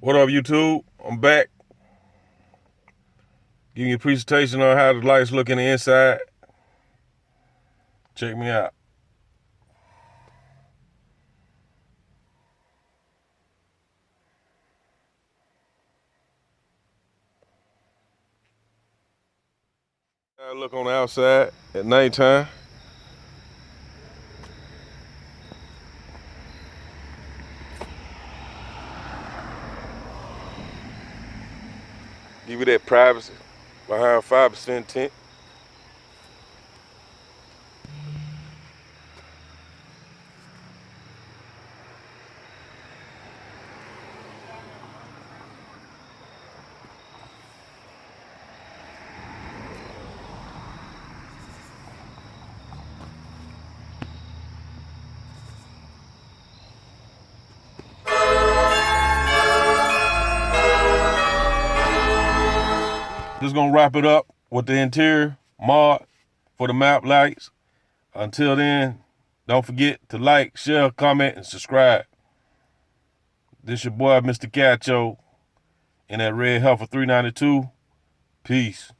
What up, YouTube? I'm back. Giving you a presentation on how the lights look in the inside. Check me out. I look on the outside at nighttime. Give you that privacy behind 5% tint. Just gonna wrap it up with the interior mod for the map lights. Until then, don't forget to like, share, comment, and subscribe. This your boy, Mr. Cacho, in that red Heifer 392. Peace.